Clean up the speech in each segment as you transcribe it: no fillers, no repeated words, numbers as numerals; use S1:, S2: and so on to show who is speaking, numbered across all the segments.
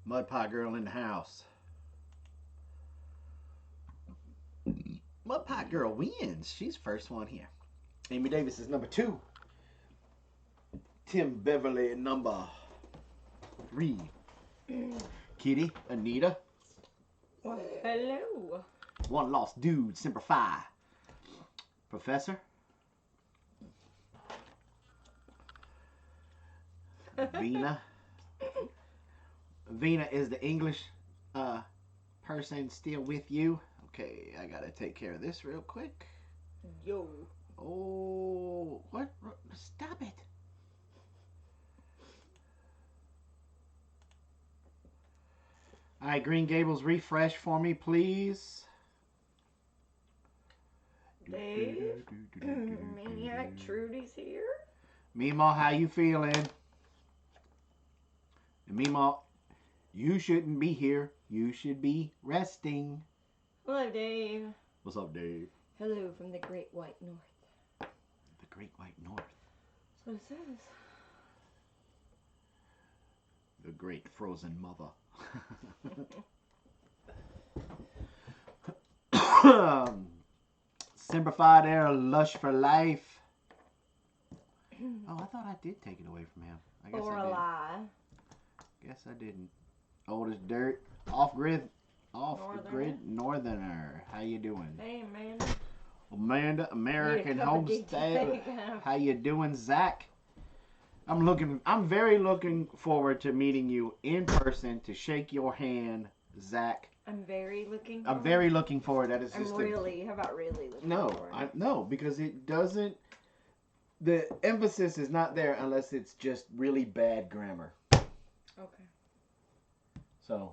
S1: Mud Pie Girl in the house. Mud Pie Girl wins. She's first one here. Amy Davis is number 2. Tim Beverly number 3. Kitty, Anita.
S2: Well, hello.
S1: One lost dude, Semper Fi. Professor. Vina. Vina, is the English person still with you? Okay, I gotta take care of this real quick.
S2: Yo.
S1: Oh, what? Stop it. All right, Green Gables, refresh for me, please.
S2: Dave, Maniac Trudy's here.
S1: Meemaw, how you feeling? And Meemaw, you shouldn't be here. You should be resting.
S2: Hello, Dave.
S1: What's up, Dave?
S2: Hello from the Great White North.
S1: The Great White North.
S2: That's what it says.
S1: The Great Frozen Mother. Simplified Air, Lush for Life. Oh, I thought I did take it away from him. I guess
S2: Or
S1: I
S2: a
S1: didn't.
S2: lie.
S1: Guess I didn't. Old as dirt. Off the grid northerner. How you doing?
S2: Hey, man.
S1: Amanda, American
S2: Need a cup of
S1: Homestead.
S2: DT.
S1: How you doing, Zach? I'm very looking forward to meeting you in person, to shake your hand, Zach.
S2: I'm very looking
S1: I'm very looking forward. That is
S2: I'm
S1: just
S2: really, how about really looking
S1: no,
S2: forward?
S1: no, because it doesn't. The emphasis is not there unless it's just really bad grammar.
S2: Okay.
S1: So.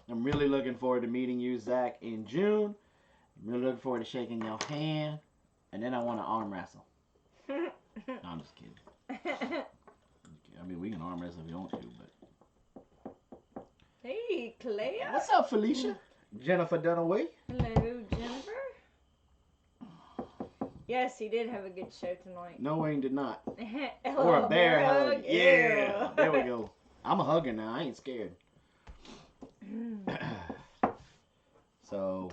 S1: I'm really looking forward to meeting you, Zach, in June. I'm really looking forward to shaking your hand. And then I want to arm wrestle. No, I'm just kidding. I mean, we can arm wrestle if you want to, but.
S2: Hey, Claire.
S1: What's up, Felicia? Jennifer Dunaway.
S2: Hello, Jennifer. Yes, he did have a good show tonight.
S1: No, Wayne did not.
S2: Hello,
S1: Or a bear hug.
S2: hug.
S1: Yeah. There we go. I'm a hugger now. I ain't scared. So.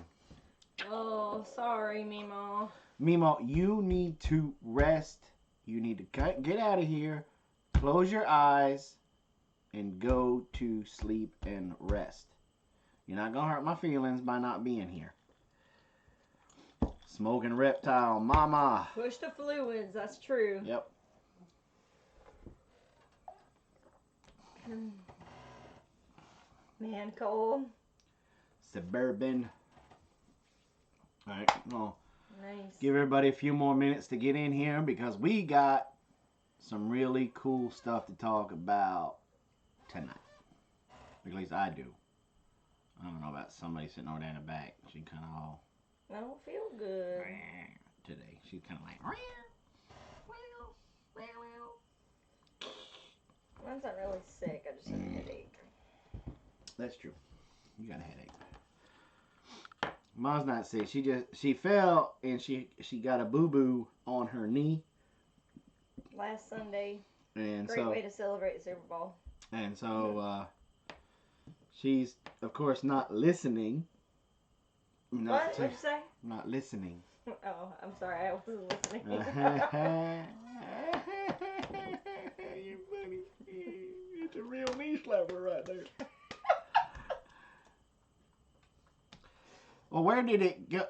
S2: Oh, sorry, Mimo.
S1: Mimo, you need to rest. You need to get out of here. Close your eyes. And go to sleep and rest. You're not going to hurt my feelings by not being here. Smoking reptile, mama.
S2: Push the fluids, that's true.
S1: Yep.
S2: Man, cold.
S1: Suburban. All right, well,
S2: Nice.
S1: give everybody a few more minutes to get in here because we got some really cool stuff to talk about tonight. At least I do. I don't know about somebody sitting over there in the back. She kind of all
S2: I don't feel good.
S1: today. She's kind of like.
S2: I'm not really sick. I just have a headache.
S1: That's true. You got a headache. Mom's not sick. She fell and she got a boo boo on her knee.
S2: Last Sunday.
S1: And
S2: Great way to celebrate the Super Bowl.
S1: And so she's of course not listening.
S2: What'd you say?
S1: Not listening.
S2: Oh, I'm sorry. I wasn't listening.
S1: You're funny. It's a real knee slapper right there. Well, where did it go?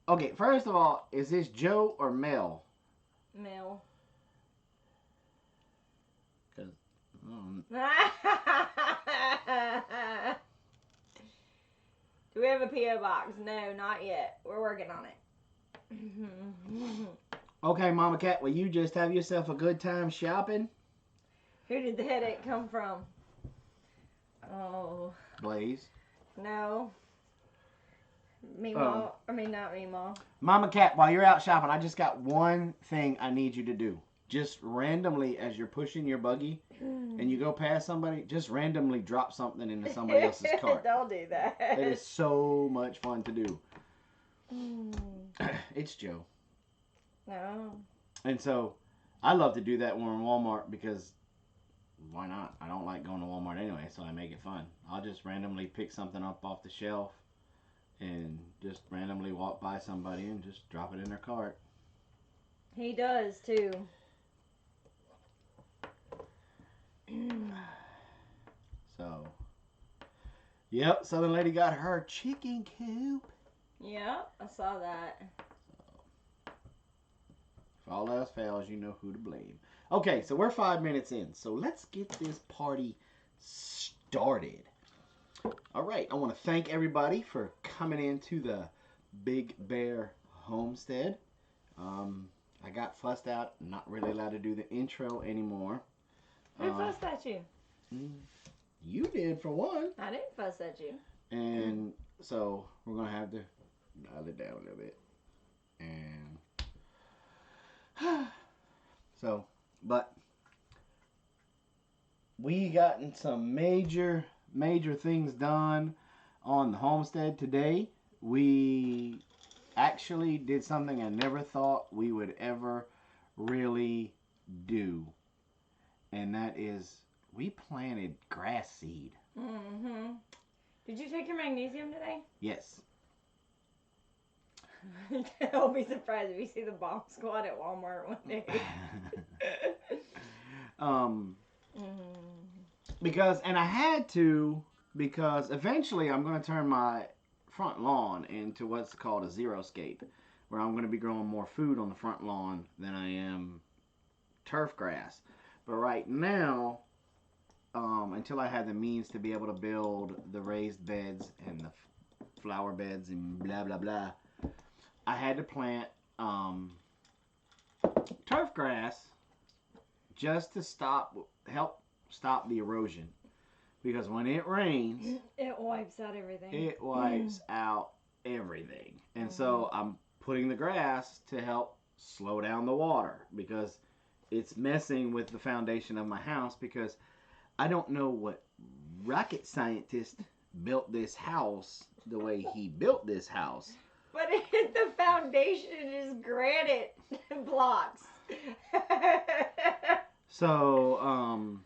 S1: Okay, first of all, is this Joe or Mel?
S2: Mel.
S1: Because
S2: Do we have a P.O. box? No, not yet. We're working on it.
S1: okay, Mama Cat, will you just have yourself a good time shopping?
S2: Who did the headache come from? Oh.
S1: Blaze.
S2: No. Meemaw. I mean, not Meemaw.
S1: Mama Cat, while you're out shopping, I just got one thing I need you to do. Just randomly, as you're pushing your buggy and you go past somebody, just randomly drop something into somebody else's cart.
S2: Don't do that.
S1: It is so much fun to do. It's Joe.
S2: No.
S1: And so, I love to do that when we're in Walmart because why not? I don't like going to Walmart anyway, so I make it fun. I'll just randomly pick something up off the shelf and just randomly walk by somebody and just drop it in their cart.
S2: He does too.
S1: So, yep, Southern Lady got her chicken coop.
S2: Yep, I saw that.
S1: If all else fails, you know who to blame. Okay, so we're 5 minutes in, so let's get this party started. All right, I want to thank everybody for coming into the Big Bear Homestead. I got fussed out, not really allowed to do the intro anymore.
S2: Who fussed at you?
S1: You did, for one.
S2: I didn't fuss at you.
S1: And so we're going to have to dial it down a little bit. And so, but we gotten some major things done on the homestead today. We actually did something I never thought we would ever really do. And that is, we planted grass seed.
S2: Mm-hmm. Did you take your magnesium today?
S1: Yes.
S2: I'll be surprised if you see the bomb squad at Walmart one day.
S1: Because, and I had to, because eventually I'm going to turn my front lawn into what's called a xeriscape, where I'm going to be growing more food on the front lawn than I am turf grass. But right now, until I had the means to be able to build the raised beds and the flower beds and blah blah blah, I had to plant turf grass just to help stop the erosion. Because when it rains,
S2: it wipes out everything.
S1: It wipes out everything. And so I'm putting the grass to help slow down the water, because it's messing with the foundation of my house, because I don't know what rocket scientist built this house the way he built this house.
S2: But the foundation is granite blocks.
S1: So,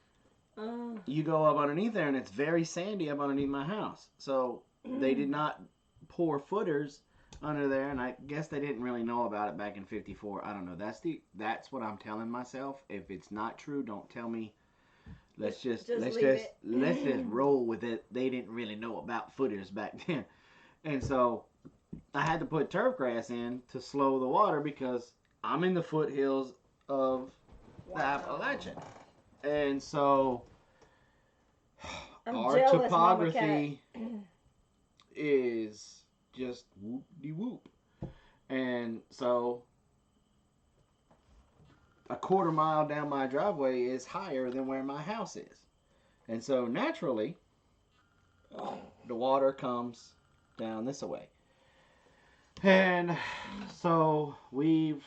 S1: you go up underneath there and it's very sandy up underneath my house. So they did not pour footers under there, and I guess they didn't really know about it back in '54. I don't know. That's what I'm telling myself. If it's not true, don't tell me. Let's just roll with it. They didn't really know about footers back then. And so I had to put turf grass in to slow the water, because I'm in the foothills of the Appalachian. And so our topography is just whoop-de-whoop. And so a quarter mile down my driveway is higher than where my house is. And so naturally, the water comes down this way. And so we've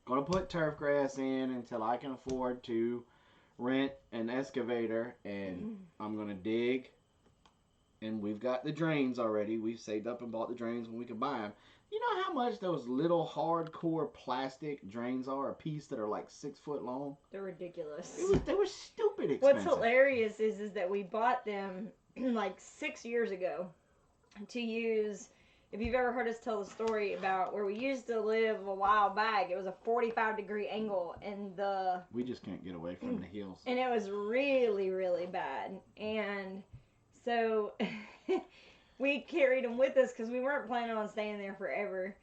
S1: going to put turf grass in until I can afford to rent an excavator, and I'm going to dig. And we've got the drains already. We've saved up and bought the drains when we could buy them. You know how much those little hardcore plastic drains are, a piece that are like 6 foot long?
S2: They're ridiculous.
S1: They were stupid expensive.
S2: What's hilarious is that we bought them like 6 years ago to use. If you've ever heard us tell the story about where we used to live a while back, it was a 45-degree angle, and
S1: we just can't get away from the hills.
S2: And it was really, really bad. And so we carried them with us because we weren't planning on staying there forever.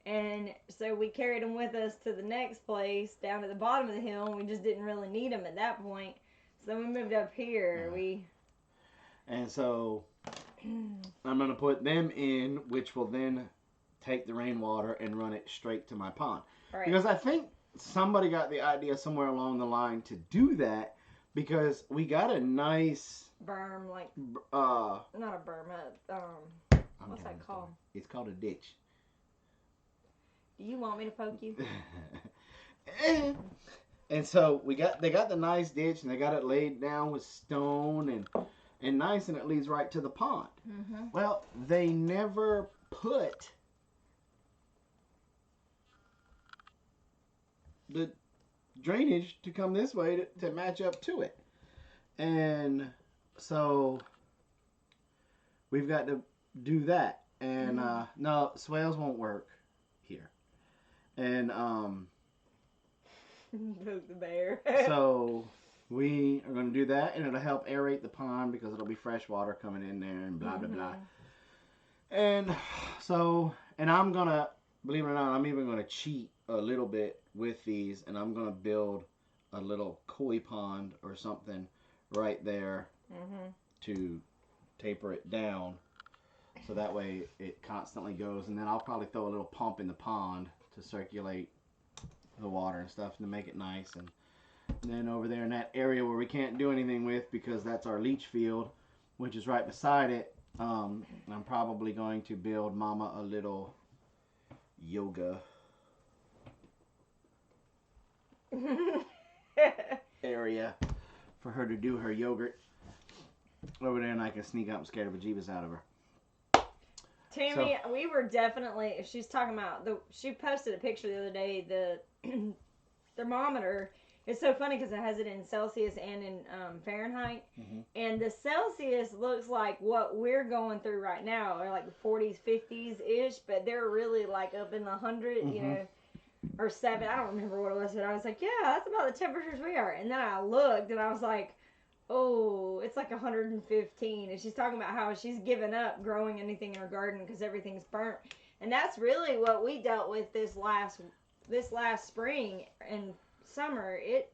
S2: And so we carried them with us to the next place down at the bottom of the hill, and we just didn't really need them at that point. So we moved up here.
S1: And so I'm going to put them in, which will then take the rainwater and run it straight to my pond.
S2: Right.
S1: Because I think somebody got the idea somewhere along the line to do that, because we got a nice
S2: berm, like not a berm, what's that called?
S1: It's called a ditch.
S2: Do you want me to poke you?
S1: And so they got the nice ditch, and they got it laid down with stone and nice, and it leads right to the pond.
S2: Mm-hmm.
S1: Well, they never put drainage to come this way to match up to it. And so we've got to do that. And no, swales won't work here. And
S2: the bear.
S1: so we are going to do that, and it'll help aerate the pond because it'll be fresh water coming in there and blah blah blah. And so, and I'm gonna, believe it or not, I'm even gonna cheat a little bit with these, and I'm gonna build a little koi pond or something right there to taper it down, so that way it constantly goes. And then I'll probably throw a little pump in the pond to circulate the water and stuff to make it nice. And then over there in that area where we can't do anything with because that's our leach field, which is right beside it, I'm probably going to build Mama a little yoga area for her to do her yogurt over there, and I can sneak up and scare the bejeebus out of her.
S2: Tammy, we were definitely, she's talking about, she posted a picture the other day, the thermometer. It's so funny because it has it in Celsius and in Fahrenheit. And the Celsius looks like what we're going through right now, or like the 40s, 50s-ish, but they're really like up in the 100, you know, or 7. I don't remember what it was, but I was like, yeah, that's about the temperatures we are. And then I looked and I was like, oh, it's like 115. And she's talking about how she's given up growing anything in her garden because everything's burnt. And that's really what we dealt with this last spring and summer. It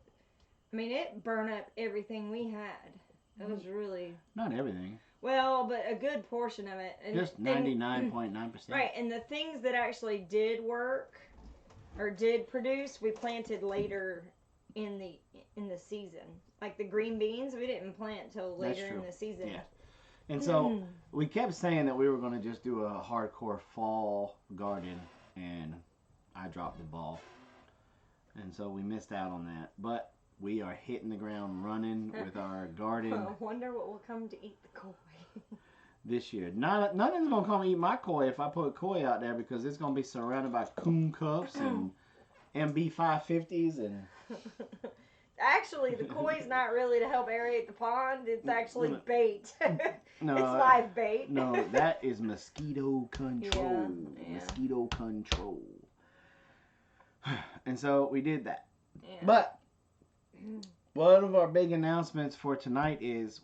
S2: burned up everything we had. It was really,
S1: not everything,
S2: well, but a good portion of it. And,
S1: just 99.9%.
S2: Right, and the things that actually did work or did produce, we planted later in the season. Like the green beans, we didn't plant till later in the season.
S1: Yeah. And so we kept saying that we were going to just do a hardcore fall garden, and I dropped the ball. And so we missed out on that. But we are hitting the ground running with our garden.
S2: I wonder what will come to eat the koi
S1: this year. Nothing's going to come eat my koi if I put koi out there, because it's going to be surrounded by coon cuffs and MB 550s and...
S2: Actually, the koi's not really to help aerate the pond. It's actually bait.
S1: No,
S2: it's live bait.
S1: No, that is mosquito control.
S2: Yeah.
S1: Mosquito control. And so we did that.
S2: Yeah.
S1: But one of our big announcements for tonight is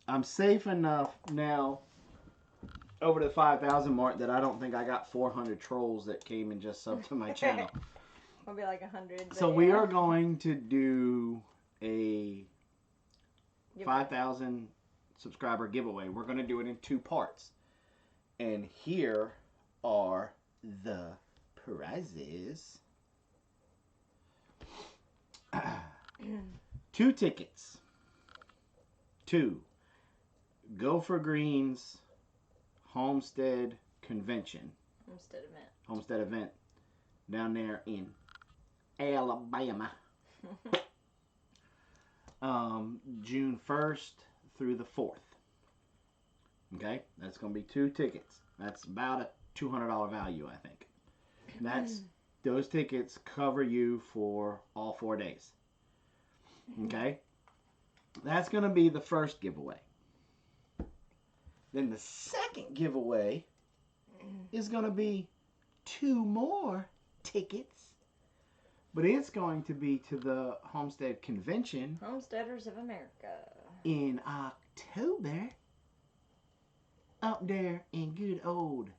S1: I'm safe enough now over the 5,000 mark that I don't think I got 400 trolls that came and just subbed to my channel.
S2: It'll be like 100.
S1: So we are going to do a 5,000 subscriber giveaway. We're going to do it in 2 parts. And here are the prizes. 2 tickets to Gopher Green's Homestead Convention. Homestead event down there in Alabama. June 1st through the 4th. Okay, that's going to be 2 tickets. That's about a $200 value, I think. Those tickets cover you for all 4 days. Okay, that's going to be the first giveaway. Then the second giveaway is going to be 2 more tickets. But it's going to be to the Homestead Convention.
S2: Homesteaders of America.
S1: In October. Up there in good old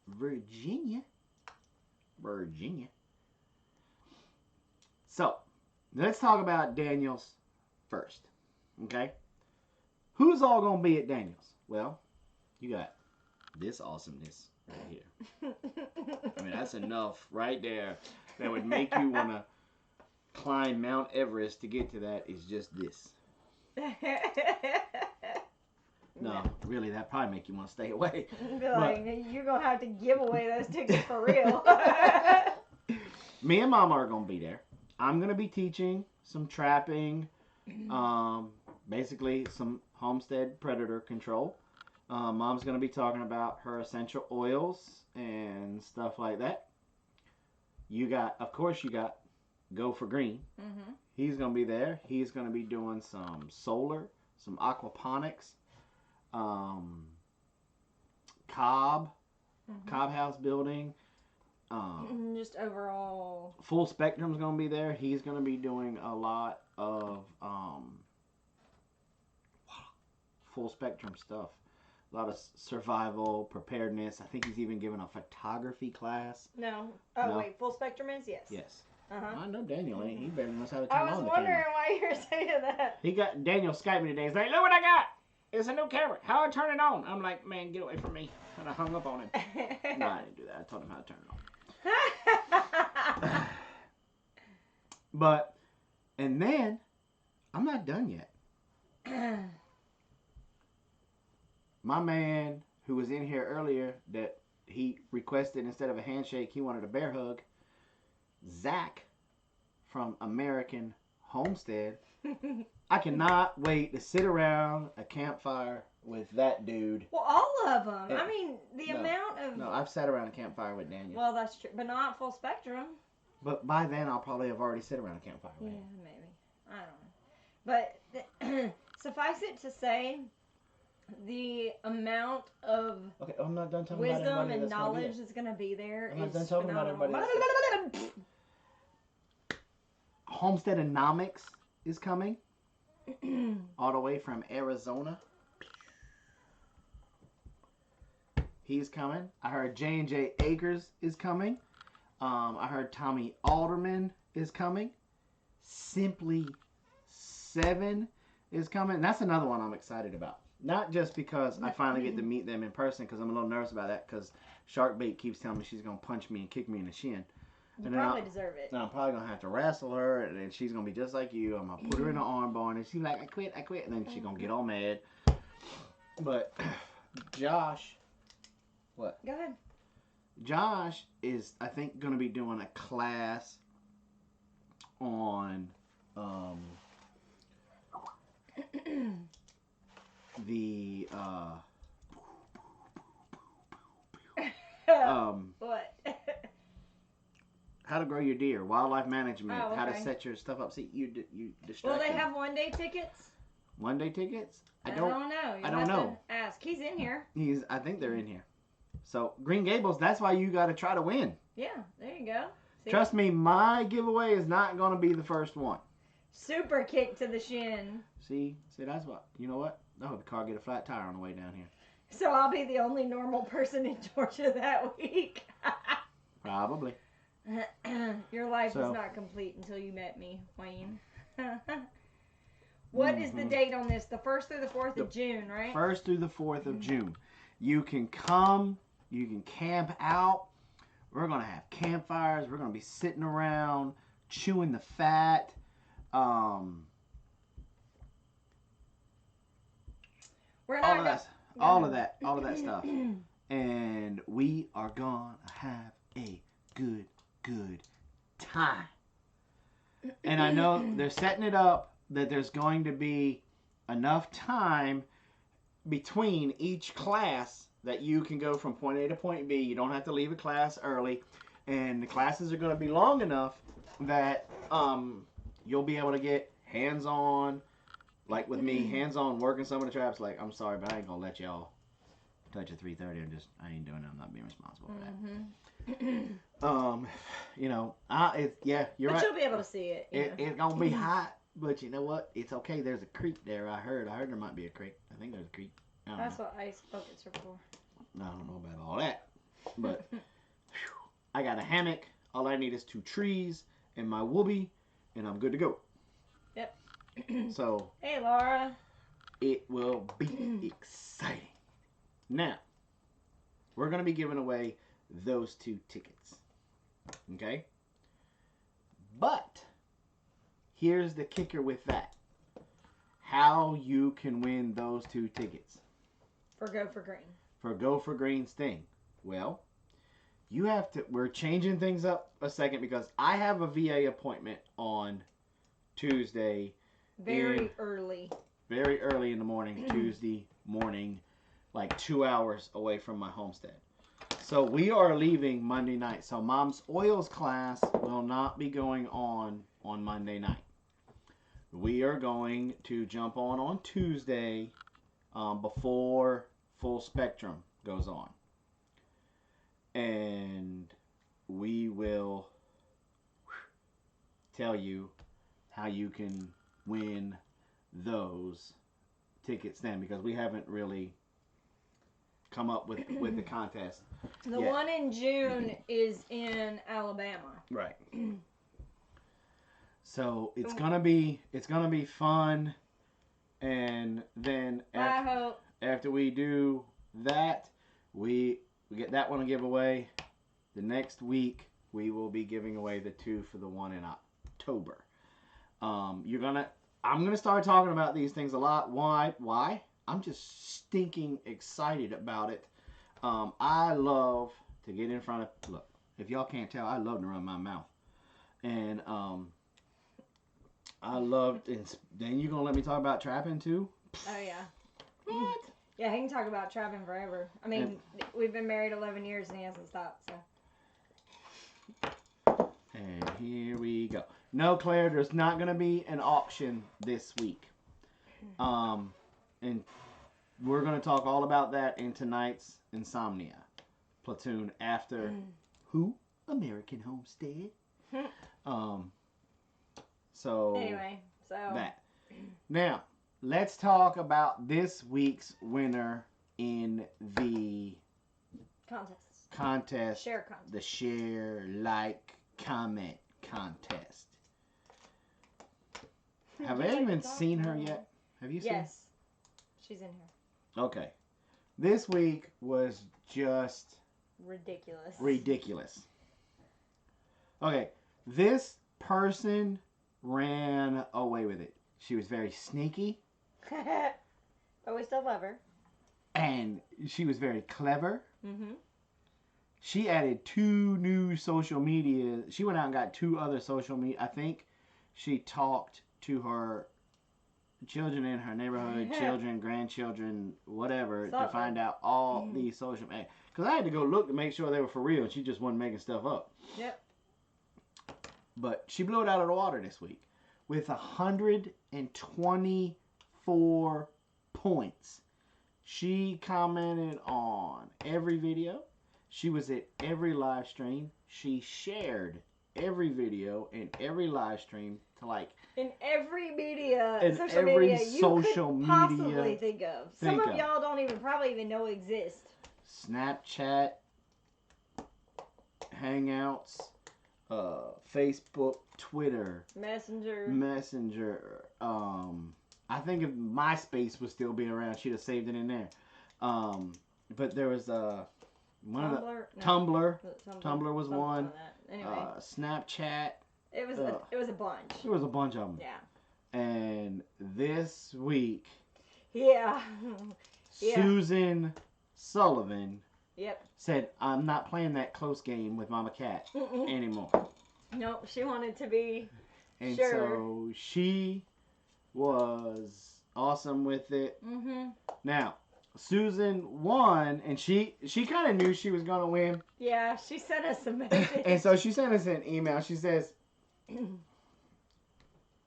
S1: Virginia. So, let's talk about Daniel's first. Okay? Who's all going to be at Daniel's? Well, you got this awesomeness right here. I mean, that's enough right there. That would make you want to climb Mount Everest to get to that is just this. No, really, that probably make you want to stay away.
S2: Like, you're going to have to give away those tickets for real.
S1: Me and Mama are going to be there. I'm going to be teaching some trapping, basically some homestead predator control. Mom's going to be talking about her essential oils and stuff like that. Of course, you got Go for Green.
S2: Mm-hmm.
S1: He's going to be there. He's going to be doing some solar, some aquaponics, cob house building.
S2: Just overall.
S1: Full Spectrum's going to be there. He's going to be doing a lot of full spectrum stuff. A lot of survival, preparedness. I think he's even given a photography class.
S2: No. Oh,
S1: No?
S2: wait. Full Spectrum is? Yes.
S1: Yes.
S2: Uh-huh.
S1: I know Daniel ain't. He better knows how to turn
S2: I was
S1: on the
S2: wondering
S1: camera.
S2: why you were saying that.
S1: Daniel Skyped me today. He's like, look what I got. It's a new camera. How I turn it on? I'm like, man, get away from me. And I hung up on him. No, I didn't do that. I told him how to turn it on. But, and then, I'm not done yet. My man, who was in here earlier, that he requested instead of a handshake, he wanted a bear hug. Zach from American Homestead. I cannot wait to sit around a campfire with that dude.
S2: Well, all of them.
S1: Yeah.
S2: I mean, the amount of...
S1: No, I've sat around a campfire with Daniel.
S2: Well, that's true. But not Full Spectrum.
S1: But by then, I'll probably have already sit around a campfire with him.
S2: Yeah, maybe. I don't know. But suffice it to say, the amount of
S1: Okay, I'm not done talking
S2: wisdom
S1: about
S2: and
S1: that's
S2: knowledge that's going to be there
S1: I'm not
S2: is
S1: done talking about
S2: phenomenal.
S1: Homesteadonomics is coming. All the way from Arizona. He's coming. I heard J&J Acres is coming. I heard Tommy Alderman is coming. Simply 7 is coming. And that's another one I'm excited about. Not just because I finally get to meet them in person, because I'm a little nervous about that, because Sharkbait keeps telling me she's going to punch me and kick me in the shin.
S2: You probably deserve it.
S1: And I'm probably going to have to wrestle her, and then she's going to be just like you. I'm going to put her in an arm bar, and she's like, I quit. And then she's going to get all mad. But Josh... What?
S2: Go ahead.
S1: Josh is, I think, going to be doing a class on the
S2: What?
S1: how to grow your deer, wildlife management,
S2: Oh, okay.
S1: how to set your stuff up. See, you distract.
S2: Will they
S1: him.
S2: have one-day tickets?
S1: One-day tickets?
S2: I don't know.
S1: I don't know.
S2: Ask. He's in here.
S1: I think they're in here. So Green Gables, that's why you got to try to win.
S2: Yeah, there you go. See?
S1: Trust me, my giveaway is not going to be the first one.
S2: Super kick to the shin.
S1: See, that's what. You know what? I hope the car get a flat tire on the way down here.
S2: So I'll be the only normal person in Georgia that week.
S1: Probably.
S2: Your life was not complete until you met me, Wayne. What is the date on this? The 1st through the 4th of June, right?
S1: 1st through the 4th of June. You can come. You can camp out. We're going to have campfires. We're going to be sitting around, chewing the fat. All of that stuff. And we are going to have a good time. And I know they're setting it up that there's going to be enough time between each class that you can go from point A to point B. You don't have to leave a class early. And the classes are going to be long enough that you'll be able to get hands-on, like with me, hands-on working some of the traps. Like, I'm sorry, but I ain't going to let y'all touch a 330. I ain't doing it. I'm not being responsible for that. You know, you're right.
S2: But you'll be able to see it.
S1: It's going to be hot. But you know what? It's okay. There's a creek there. I heard there might be a creek. I think there's a creek.
S2: That's what ice buckets are for.
S1: I don't know about all that. But I got a hammock. All I need is 2 trees and my whoopee, and I'm good to go.
S2: Yep.
S1: So.
S2: Hey, Laura.
S1: It will be exciting. Now, we're going to be giving away those 2 tickets. Okay? But here's the kicker with that. How you can win those 2 tickets.
S2: For Go for Green.
S1: For Go for Green's thing. Well, you have to... We're changing things up a second because I have a VA appointment on Tuesday.
S2: Very early in the morning, Tuesday morning, like 2 hours away from my homestead.
S1: So we are leaving Monday night. So Mom's Oils class will not be going on Monday night. We are going to jump on Tuesday before Full Spectrum goes on. And we will tell you how you can win those tickets then, because we haven't really come up with the contest.
S2: The one in June is in Alabama.
S1: Right. So it's gonna be fun, and then after we do that, we get that one to give away. The next week we will be giving away the 2 for the one in October. I'm gonna start talking about these things a lot. Why? I'm just stinking excited about it. I love to get in front of, look, if y'all can't tell, I love to run my mouth. And I loved, and then you gonna let me talk about trapping too?
S2: Oh yeah.
S1: What?
S2: Yeah, he can talk about trapping forever. I mean, we've been married 11 years and he hasn't stopped, so.
S1: And here we go. No, Claire, there's not gonna be an auction this week. And we're gonna talk all about that in tonight's Insomnia Platoon after who? American Homestead. So
S2: anyway, so
S1: that. Now, let's talk about this week's winner in the contest.
S2: Share contest.
S1: The share, like, comment contest. Have I even seen her yet? Have you seen her?
S2: Yes. She's in here.
S1: Okay. This week was just
S2: ridiculous.
S1: Okay. This person ran away with it. She was very sneaky.
S2: But we still love her.
S1: And she was very clever.
S2: Mm-hmm.
S1: She added 2 new social media. She went out and got 2 other social media. I think she talked to her children in her neighborhood, children, grandchildren, whatever, to find out all these social media. Because I had to go look to make sure they were for real. She just wasn't making stuff up.
S2: Yep.
S1: But she blew it out of the water this week with 124 points. She commented on every video. She was at every live stream. She shared every video and every live stream to
S2: in every media,
S1: in
S2: social
S1: every
S2: media you
S1: social
S2: could
S1: media
S2: possibly think of. Some of y'all don't probably even know exist.
S1: Snapchat, Hangouts, Facebook, Twitter, Messenger. I think if MySpace was still being around, she'd have saved it in there. But there was Tumblr. Tumblr was one.
S2: Anyway,
S1: Snapchat.
S2: It was a bunch.
S1: There was a bunch of them.
S2: Yeah.
S1: And this week,
S2: yeah.
S1: Susan Sullivan.
S2: Yep.
S1: Said, I'm not playing that close game with Mama Cat anymore.
S2: Nope, she wanted to be
S1: and
S2: sure.
S1: So she was awesome with it.
S2: Mm-hmm.
S1: Now, Susan won, and she kind of knew she was going to win.
S2: Yeah, she sent us a message.
S1: And so she sent us an email. She says,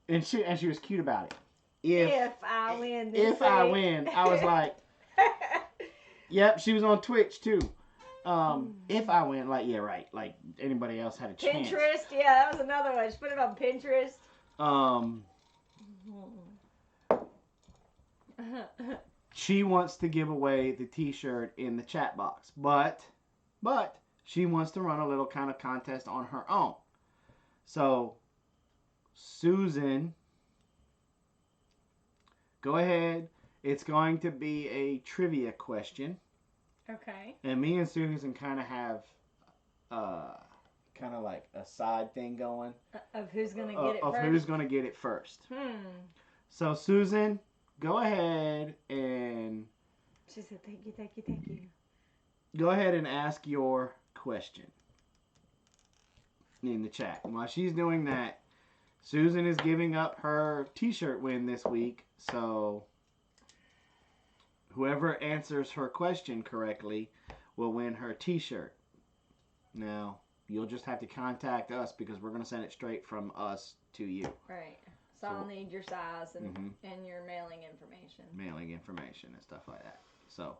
S1: and she was cute about it.
S2: If I win this
S1: If I win. I was like, yep, she was on Twitch too. If I win, like, yeah, right. Like, anybody else had a chance.
S2: Pinterest, yeah, that was another one. She put it on Pinterest.
S1: She wants to give away the t-shirt in the chat box. But she wants to run a little kind of contest on her own. So, Susan, go ahead. It's going to be a trivia question.
S2: Okay.
S1: And me and Susan kind of have kind of like a side thing going.
S2: Of who's going to get it first?
S1: Of who's going to get it first. So, Susan, go ahead and...
S2: She said, thank you.
S1: Go ahead and ask your question in the chat. And while she's doing that, Susan is giving up her t-shirt win this week. So... whoever answers her question correctly will win her t-shirt. Now, you'll just have to contact us because we're going to send it straight from us to you.
S2: Right. So I'll need your size and, and your mailing information.
S1: Mailing information and stuff like that. So,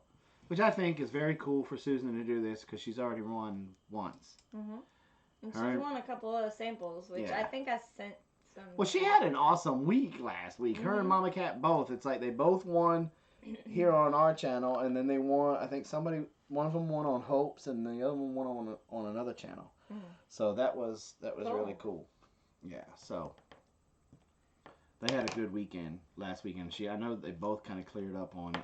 S1: which I think is very cool for Susan to do this because she's already won once.
S2: And she's won a couple of samples, which I think I sent some.
S1: Well, she had an awesome week last week. Her and Mama Cat both. It's like they both won here on our channel, and then they won. I think one of them won on Hope's, and the other one won on another channel. So that was cool. Really cool. Yeah. So they had a good weekend last weekend. I know they both kind of cleared up on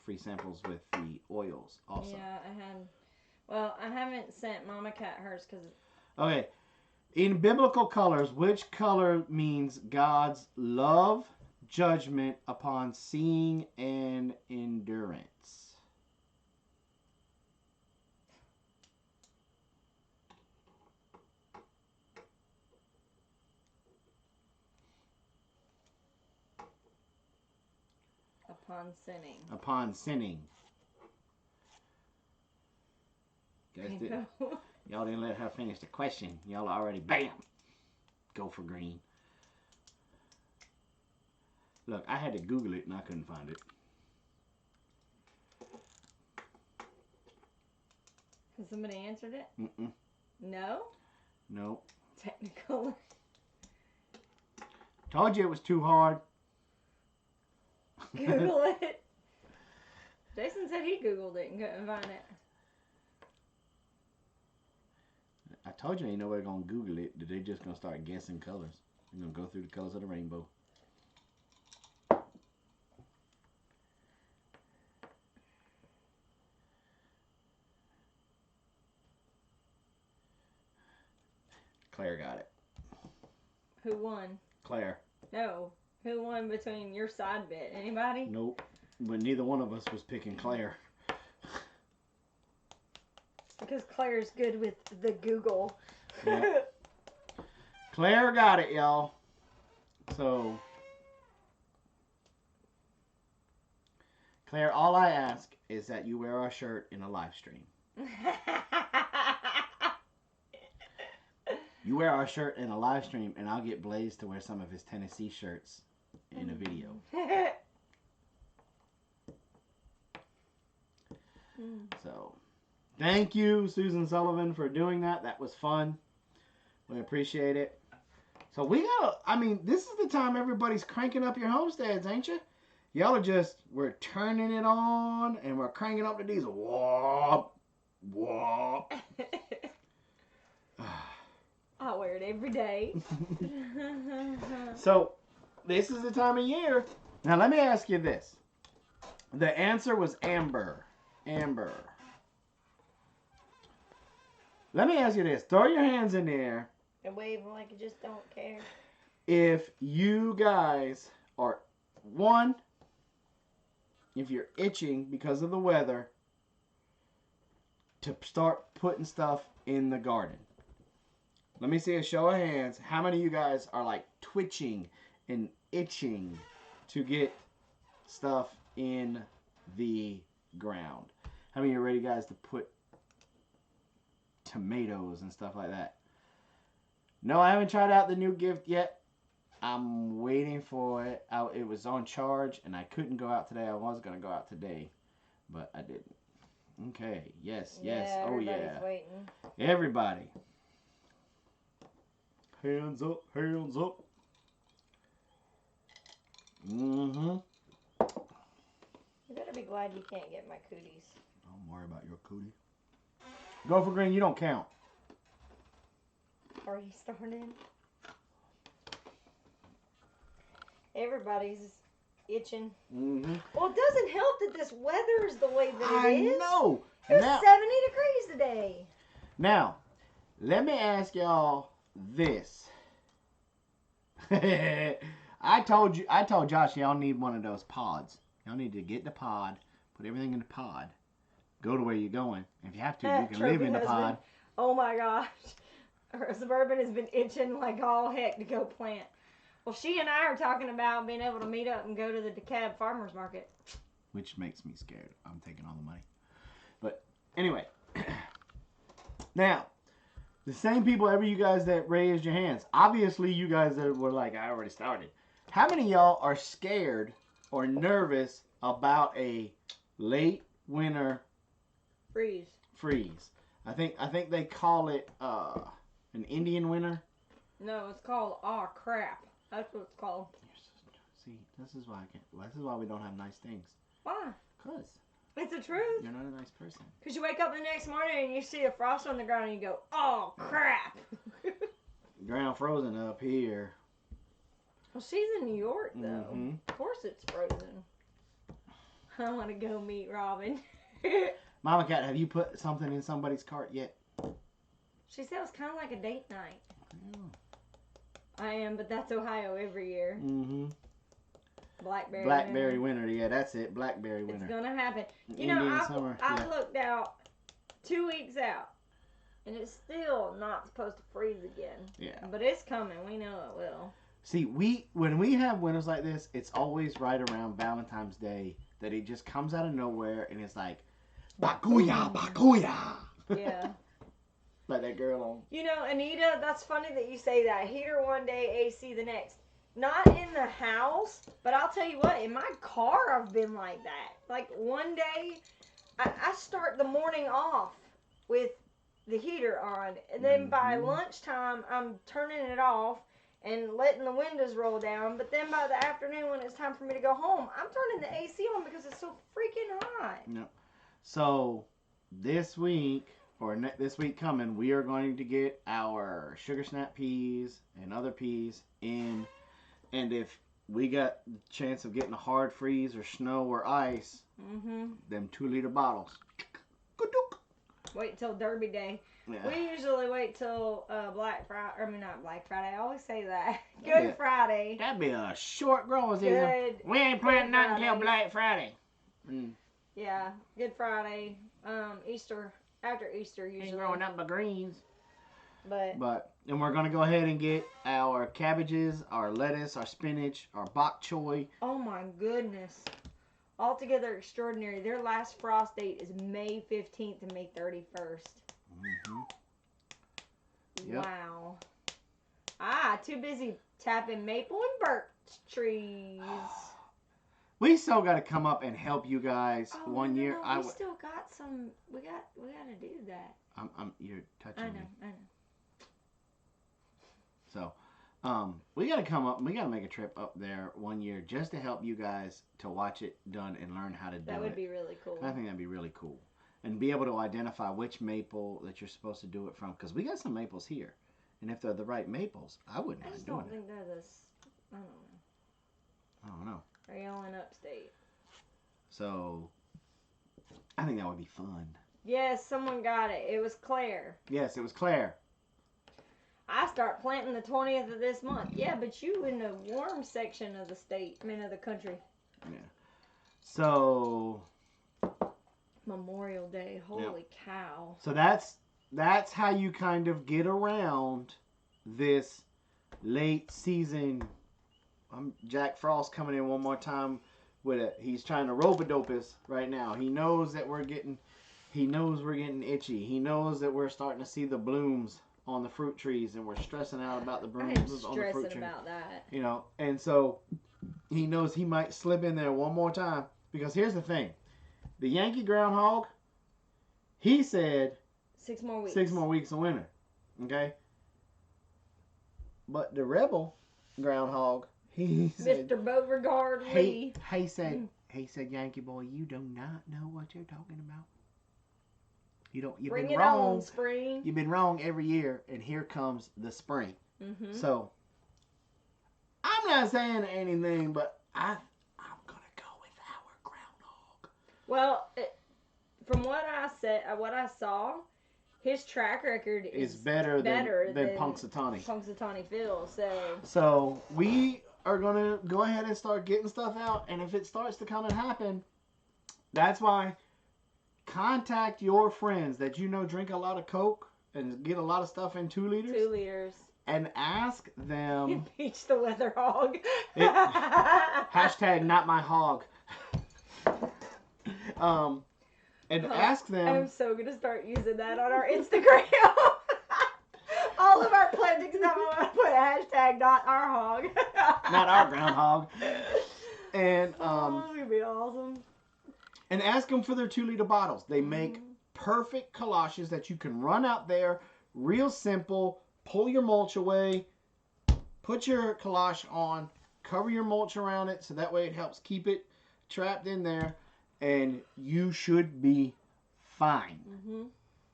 S1: free samples with the oils also.
S2: Yeah, I haven't sent Mama Cat hers because.
S1: Okay. In biblical colors, which color means God's love, judgment upon seeing, and endurance?
S2: Upon sinning.
S1: Upon sinning. Y'all didn't let her finish the question. Y'all already, bam, go for green. Look, I had to Google it and I couldn't find it.
S2: Has somebody answered it?
S1: Mm-mm.
S2: No?
S1: Nope.
S2: Technical.
S1: Told you it was too hard.
S2: Google it. Jason said he Googled it and couldn't find it.
S1: I told you ain't nobody gonna Google it. They're just gonna start guessing colors. They're gonna go through the colors of the rainbow. Claire got it.
S2: Who won?
S1: Claire.
S2: No. Who won between your side bit? Anybody?
S1: Nope. But neither one of us was picking Claire.
S2: Because Claire's good with the Google.
S1: Yeah. Claire got it, y'all. So, Claire, all I ask is that you wear our shirt in a live stream. You wear our shirt in a live stream, and I'll get Blaze to wear some of his Tennessee shirts in a video. So, thank you, Susan Sullivan, for doing that. That was fun. We appreciate it. So we gotta, I mean, this is the time everybody's cranking up your homesteads, ain't you? Y'all are just, we're turning it on, and we're cranking up the diesel. Whoop, whoop.
S2: I wear it every day.
S1: So, this is the time of year. Now, let me ask you this. The answer was amber. Amber. Let me ask you this. Throw your hands in the air.
S2: And wave like you just don't care.
S1: If you guys are, one, if you're itching because of the weather, to start putting stuff in the garden. Let me see a show of hands. How many of you guys are like twitching and itching to get stuff in the ground? How many are ready, guys, to put tomatoes and stuff like that? No, I haven't tried out the new gift yet. I'm waiting for it. It was on charge, and I couldn't go out today. I was going to go out today, but I didn't. Okay, yes, yes,
S2: yeah,
S1: oh yeah.
S2: Everybody's waiting.
S1: Everybody. Hands up, hands up. Mm-hmm.
S2: You better be glad you can't get my cooties.
S1: Don't worry about your cootie. Go for green, you don't count.
S2: Are you starting? Everybody's itching.
S1: Mm-hmm.
S2: Well, it doesn't help that this weather is the way that it is.
S1: I know.
S2: It was 70 degrees today.
S1: Now, let me ask y'all this. I told Josh y'all need one of those pods. Y'all need to get the pod, put everything in the pod, go to where you're going. If you have to, you can live in the pod.
S2: Oh my gosh. Her Suburban has been itching like all heck to go plant. Well, she and I are talking about being able to meet up and go to the DeKalb Farmers Market.
S1: Which makes me scared. I'm taking all the money. But Anyway, now the same people, every you guys that raised your hands. Obviously, you guys that were like, I already started. How many of y'all are scared or nervous about a late winter freeze? I think they call it an Indian winter.
S2: No, it's called aw crap. That's what it's called.
S1: See, this is why we don't have nice things.
S2: Why?
S1: Cause
S2: it's the truth.
S1: You're not a nice person.
S2: Because you wake up the next morning and you see a frost on the ground and you go, oh crap.
S1: Ground frozen up here.
S2: Well, she's in New York though.
S1: Mm-hmm.
S2: Of course it's frozen. I want to go meet Robin.
S1: Mama Cat, have you put something in somebody's cart yet?
S2: She said it was kind of like a date night.
S1: Yeah.
S2: I am, but that's Ohio every year.
S1: Mm-hmm.
S2: Blackberry
S1: winter. Yeah, that's it. Blackberry winter.
S2: It's gonna happen. You
S1: Indian
S2: know,
S1: summer.
S2: I've looked out 2 weeks out, and it's still not supposed to freeze again.
S1: Yeah.
S2: But it's coming. We know it will.
S1: See, when we have winters like this, it's always right around Valentine's Day that it just comes out of nowhere and it's like, Bakuya, Bakuya.
S2: Yeah.
S1: Like that girl on.
S2: You know, Anita, that's funny that you say that. Heater one day, AC the next. Not in the house, but I'll tell you what, in my car I've been like that. Like one day, I start the morning off with the heater on, and then by lunchtime I'm turning it off and letting the windows roll down. But then by the afternoon when it's time for me to go home, I'm turning the AC on because it's so freaking hot.
S1: Yep. So this week, or this week coming, we are going to get our sugar snap peas and other peas in. And if we got the chance of getting a hard freeze or snow or ice, them 2-liter bottles.
S2: Wait till Derby Day.
S1: Yeah.
S2: We usually wait till Black Friday. I mean, not Black Friday. I always say that. Good Friday.
S1: That'd be a short growing season. We ain't planting nothing until Black Friday.
S2: Yeah, Good Friday. Easter. After Easter, usually.
S1: Ain't growing nothing but greens. And we're going to go ahead and get our cabbages, our lettuce, our spinach, our bok choy.
S2: Oh my goodness. Altogether extraordinary. Their last frost date is May 15th and May 31st.
S1: Yep.
S2: Wow. Too busy tapping maple and birch trees.
S1: We still got to come up and help you guys one year.
S2: No, we still got some. We got to do that.
S1: You're touching me.
S2: I know.
S1: So, we got to come up. We got to make a trip up there one year just to help you guys to watch it done and learn how to do it.
S2: That would be really cool.
S1: I think that'd be really cool, and be able to identify which maple that you're supposed to do it from, because we got some maples here, and if they're the right maples, I wouldn't mind doing it.
S2: I just don't think they're this. I don't know.
S1: I don't know.
S2: Are y'all in upstate?
S1: So, I think that would be fun.
S2: Yes, someone got it. It was Claire.
S1: Yes, it was Claire.
S2: I start planting the 20th of this month. Yeah, but you in the warm section of the state, of the country.
S1: Yeah. So.
S2: Memorial Day. Holy cow.
S1: So that's how you kind of get around this late season. Jack Frost coming in one more time with it. He's trying to rope-a-dope us right now. He knows that we're getting itchy. He knows that we're starting to see the blooms on the fruit trees, and we're stressing out about the blooms on the fruit trees.
S2: Stressing about that.
S1: You know, and so he knows he might slip in there one more time, because here's the thing. The Yankee groundhog, he said
S2: 6 more weeks.
S1: 6 more weeks of winter. Okay? But the rebel groundhog, he said,
S2: Mr. Beauregard Lee.
S1: He said, Yankee boy, you do not know what you're talking about. You've
S2: Bring
S1: been
S2: it
S1: wrong.
S2: On, spring.
S1: You've been wrong every year, and here comes the spring. So, I'm not saying anything, but I'm gonna go with our groundhog.
S2: Well, from what I saw, his track record is better than
S1: Punxsutawney.
S2: Punxsutawney Phil.
S1: So we are gonna go ahead and start getting stuff out, and if it starts to come and happen, that's why. Contact your friends that you know drink a lot of Coke and get a lot of stuff in 2 liters.
S2: 2 liters.
S1: And ask them.
S2: Impeach the weather hog.
S1: Hashtag not my hog. and ask them.
S2: I'm so gonna start using that on our Instagram. All of our plantings now, I'm gonna put hashtag not our hog.
S1: Not our groundhog. And
S2: oh, it's gonna be awesome.
S1: And ask them for their 2-liter bottles. They make perfect galoshes that you can run out there, real simple. Pull your mulch away, put your calash on, cover your mulch around it, so that way it helps keep it trapped in there, and you should be fine.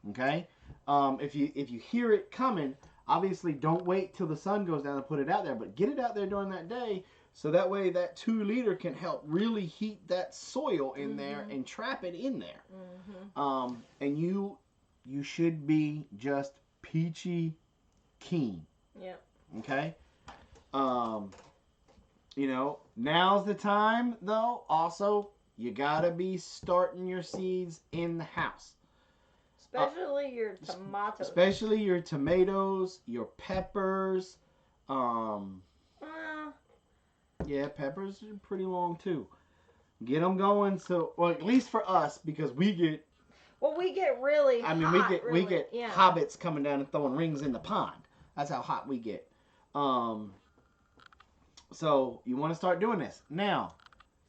S1: Okay. If you hear it coming, obviously don't wait till the sun goes down to put it out there, but get it out there during that day, so that way that 2-liter can help really heat that soil in there and trap it in there. And you should be just peachy keen.
S2: Yep.
S1: Okay. You know, now's the time though. Also, you gotta be starting your seeds in the house.
S2: Especially your tomatoes.
S1: Especially your tomatoes, your peppers. Yeah, peppers are pretty long too. Get them going, so, well, at least for us, because we get.
S2: Well, we get really.
S1: I mean,
S2: hot,
S1: we get hobbits coming down and throwing rings in the pond. That's how hot we get. So you want to start doing this now.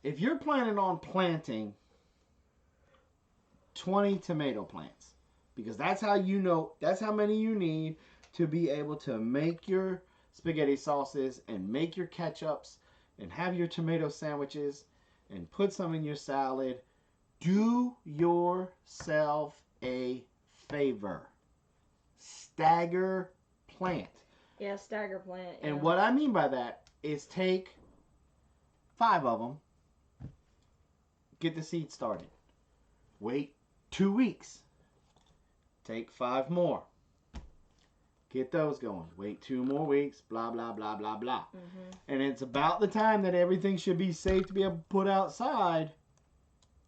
S1: If you're planning on planting 20 tomato plants, because that's how you know, that's how many you need to be able to make your spaghetti sauces and make your ketchups and have your tomato sandwiches and put some in your salad. Do yourself a favor. Stagger plant.
S2: Yeah, stagger plant. Yeah.
S1: And what I mean by that is take 5 of them, get the seed started. Wait 2 weeks. Take 5 more. Get those going. Wait 2 more weeks. Blah, blah, blah, blah, blah. And it's about the time that everything should be safe to be able to put outside.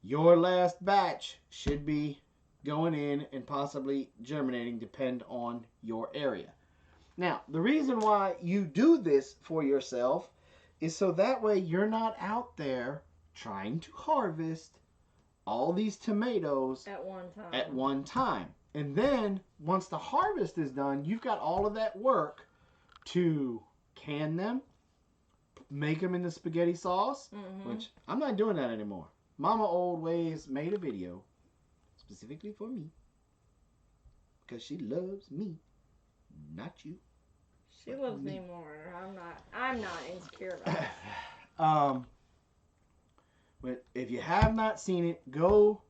S1: Your last batch should be going in and possibly germinating, depend on your area. Now, the reason why you do this for yourself is so that way you're not out there trying to harvest all these tomatoes
S2: at one time.
S1: And then once the harvest is done, you've got all of that work to can them, make them into spaghetti sauce, which I'm not doing that anymore. Mama Old Ways made a video specifically for me because she loves me, not you.
S2: She loves me more. I'm not insecure about it.
S1: But if you have not seen it, go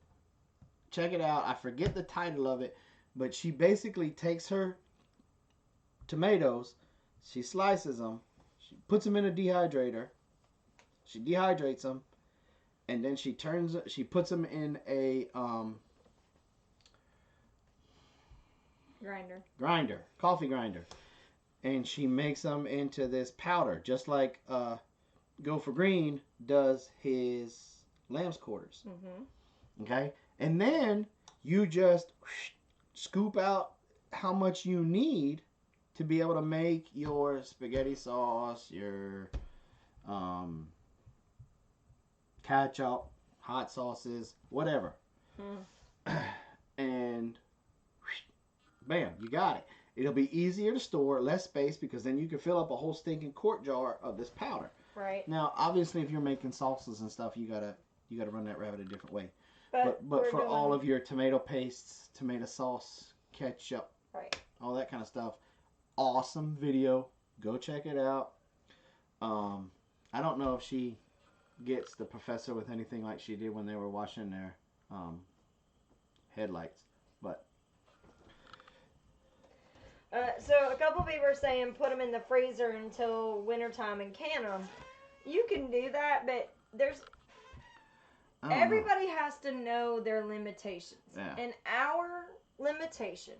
S1: check it out. I forget the title of it, but she basically takes her tomatoes, she slices them, she puts them in a dehydrator, she dehydrates them, and then she puts them in a coffee grinder, and she makes them into this powder, just like Go for Green does his lamb's quarters. Okay, and then you just scoop out how much you need to be able to make your spaghetti sauce, your ketchup, hot sauces, whatever. And bam, you got it. It'll be easier to store, less space, because then you can fill up a whole stinking quart jar of this powder.
S2: Right.
S1: Now, obviously, if you're making salsas and stuff, you gotta run that rabbit a different way. But for all of your tomato pastes, tomato sauce, ketchup,
S2: right,
S1: all that kind of stuff, awesome video. Go check it out. I don't know if she gets the professor with anything like she did when they were washing their headlights, but.
S2: So a couple people are saying put them in the freezer until wintertime and can them. You can do that, but everybody has to know their limitations.
S1: Yeah.
S2: And our limitation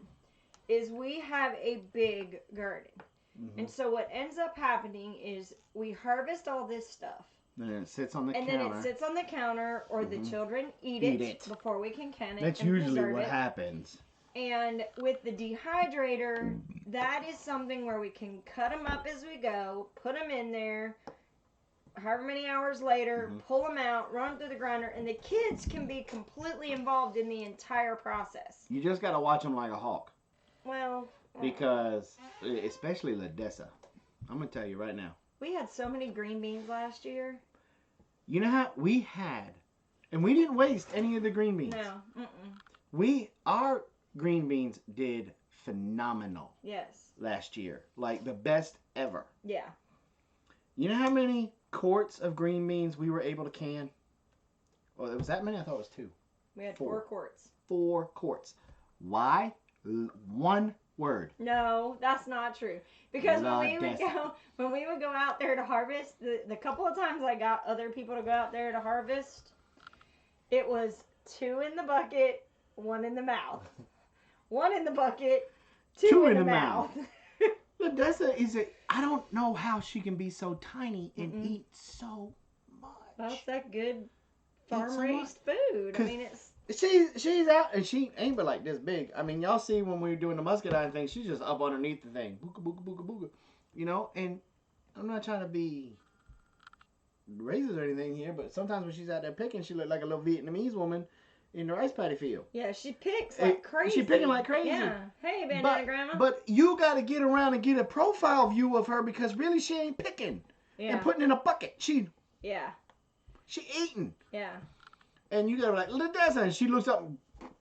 S2: is we have a big garden. And so what ends up happening is we harvest all this stuff.
S1: And then it sits on the counter.
S2: And then it sits on the counter, or the children eat it before we can can it.
S1: That's usually what happens.
S2: And with the dehydrator, that is something where we can cut them up as we go, put them in there, however many hours later, pull them out, run them through the grinder, and the kids can be completely involved in the entire process.
S1: You just got to watch them like a hawk.
S2: Well,
S1: because, especially Ladessa, I'm going to tell you right now.
S2: We had so many green beans last year.
S1: You know how we had, and we didn't waste any of the green beans.
S2: No.
S1: Our green beans did phenomenal.
S2: Yes.
S1: Last year. Like the best ever.
S2: Yeah.
S1: You know how many quarts of green beans we were able to can? Oh, it was that many? I thought it was 2.
S2: We had 4 quarts.
S1: 4 quarts. Why? One word.
S2: No, that's not true. Because when we would go out there to harvest, the couple of times I got other people to go out there to harvest, it was 2 in the bucket, 1 in the mouth. 1 in the bucket, 2 in the mouth.
S1: Ladessa I don't know how she can be so tiny and eat so much.
S2: That's that good farm-raised food. I mean, it's...
S1: She's out, and she ain't but like this big. I mean, y'all see when we were doing the muscadine thing, she's just up underneath the thing. Booga, booga, booga, booga. You know, and I'm not trying to be racist or anything here, but sometimes when she's out there picking, she look like a little Vietnamese woman in the rice paddy field.
S2: Yeah, she picks like crazy.
S1: She's picking like crazy.
S2: Yeah. Hey, bandana grandma.
S1: But you got to get around and get a profile view of her because really she ain't picking and putting in a bucket. She eating.
S2: Yeah.
S1: And you got to be like, Ladessa. And she looks up,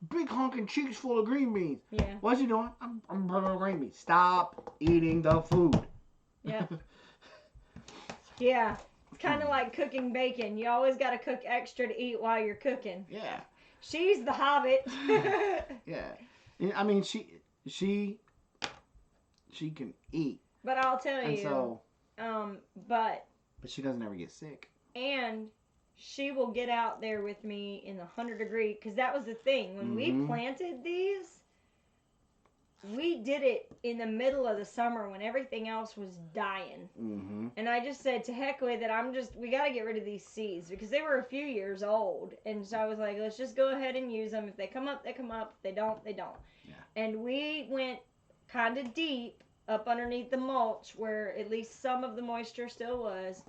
S1: big honking cheeks full of green beans.
S2: Yeah.
S1: What's she doing? I'm burning green beans. Stop eating the food.
S2: Yeah. Yeah. It's kind of like cooking bacon. You always got to cook extra to eat while you're cooking.
S1: Yeah.
S2: She's the hobbit.
S1: Yeah. I mean, she can eat.
S2: But I'll tell you.
S1: So,
S2: but
S1: she doesn't ever get sick.
S2: And she will get out there with me in the 100-degree, because that was the thing. When we planted these, we did it in the middle of the summer when everything else was dying. And I just said, to heck with it, we got to get rid of these seeds, because they were a few years old. And so I was like, let's just go ahead and use them. If they come up, they come up. If they don't, they don't.
S1: Yeah.
S2: And we went kind of deep up underneath the mulch where at least some of the moisture still was.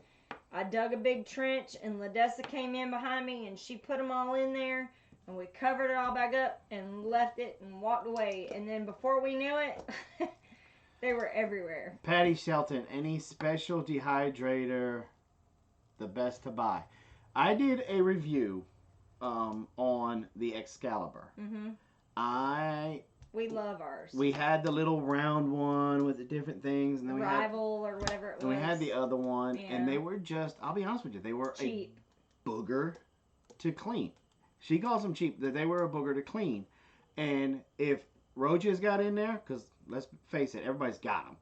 S2: I dug a big trench, and Ladessa came in behind me, and she put them all in there, and we covered it all back up and left it and walked away. And then before we knew it, they were everywhere.
S1: Patty Shelton, any special dehydrator, the best to buy? I did a review on the Excalibur.
S2: We love ours.
S1: We had the little round one with the different things, and then
S2: Rival or whatever it was.
S1: And we had the other one, and they were just, I'll be honest with you, they were
S2: cheap.
S1: A booger to clean. She calls them cheap, that they were a booger to clean. And if roaches got in there, because let's face it, everybody's got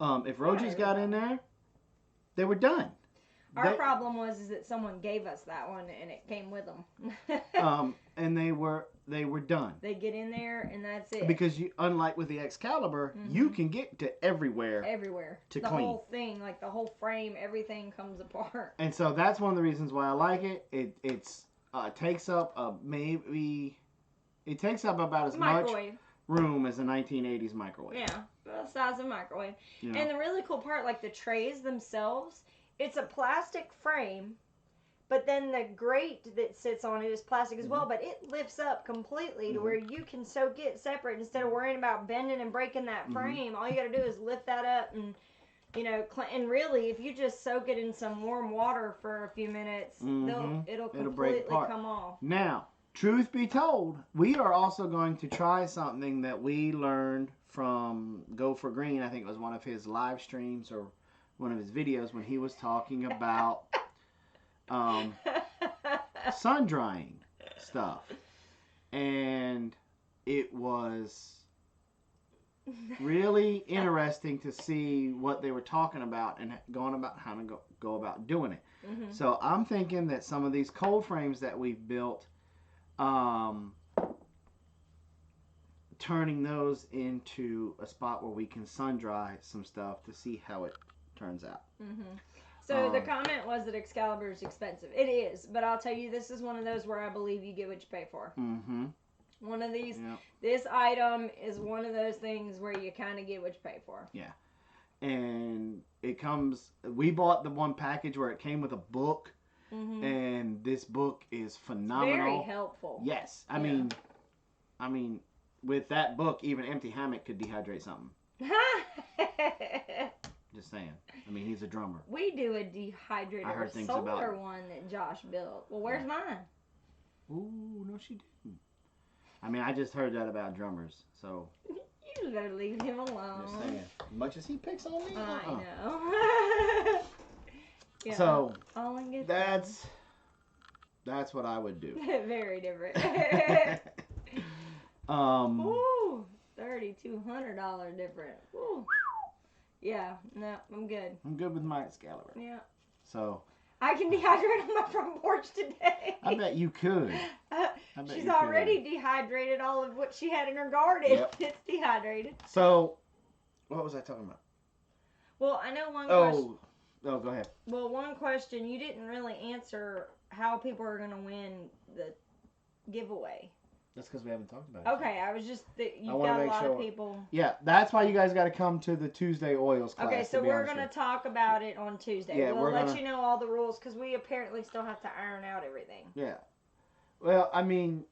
S1: them. If roaches got in there, they were done.
S2: Our problem was that someone gave us that one, and it came with them.
S1: And they were done.
S2: They get in there, and that's it.
S1: Because unlike with the Excalibur, you can get to everywhere.
S2: Everywhere.
S1: To
S2: the
S1: clean.
S2: Whole thing, like the whole frame, everything comes apart.
S1: And so that's one of the reasons why I like it. It takes up it takes up about as much room as a 1980s microwave.
S2: Yeah, the size of a microwave.
S1: You know?
S2: And the really cool part, like the trays themselves, it's a plastic frame, but then the grate that sits on it is plastic as well, but it lifts up completely to where you can soak it separate instead of worrying about bending and breaking that frame. All you got to do is lift that up and, you know, and really, if you just soak it in some warm water for a few minutes, it'll completely come off.
S1: Now, truth be told, we are also going to try something that we learned from Go for Green. I think it was one of his live streams or one of his videos when he was talking about sun drying stuff. And it was really interesting to see what they were talking about and going about how to go about doing it. So I'm thinking that some of these cold frames that we've built, turning those into a spot where we can sun dry some stuff to see how it turns out.
S2: So the comment was that Excalibur is expensive. It is, but I'll tell you, this is one of those where I believe you get what you pay for. One of these, this item is one of those things where you kind of get what you pay for.
S1: Yeah. and it comes. We bought the one package where it came with a book, and this book is phenomenal.
S2: Very helpful.
S1: Yes, I mean, with that book, even empty hammock could dehydrate something. Just saying. I mean, he's a drummer.
S2: We do a dehydrator,
S1: I heard things
S2: solar
S1: about it.
S2: one that Josh built. Well, where's mine?
S1: Ooh, no, she didn't. I mean, I just heard that about drummers, so.
S2: You gotta leave him alone.
S1: Just saying. As much as he picks on me.
S2: I know. Yeah,
S1: so
S2: all in good
S1: that's what I would do.
S2: Very different. Ooh, $3,200 different. Ooh. Yeah, no, I'm good.
S1: I'm good with my Excalibur.
S2: Yeah.
S1: So.
S2: I can dehydrate on my front porch today.
S1: I bet you could.
S2: She's already dehydrated all of what she had in her garden.
S1: Yep.
S2: It's dehydrated.
S1: So, what was I talking about?
S2: Well, I know one question.
S1: Oh, go ahead.
S2: Well, one question you didn't really answer how people are going to win the giveaway.
S1: That's because we haven't talked about it.
S2: Okay, I was just you've got a lot of people.
S1: Yeah, that's why you guys got to come to the Tuesday oils class.
S2: Okay, so we're going to talk about it on Tuesday.
S1: Yeah,
S2: we'll let you know all the rules because we apparently still have to iron out everything.
S1: Yeah. Well, I mean,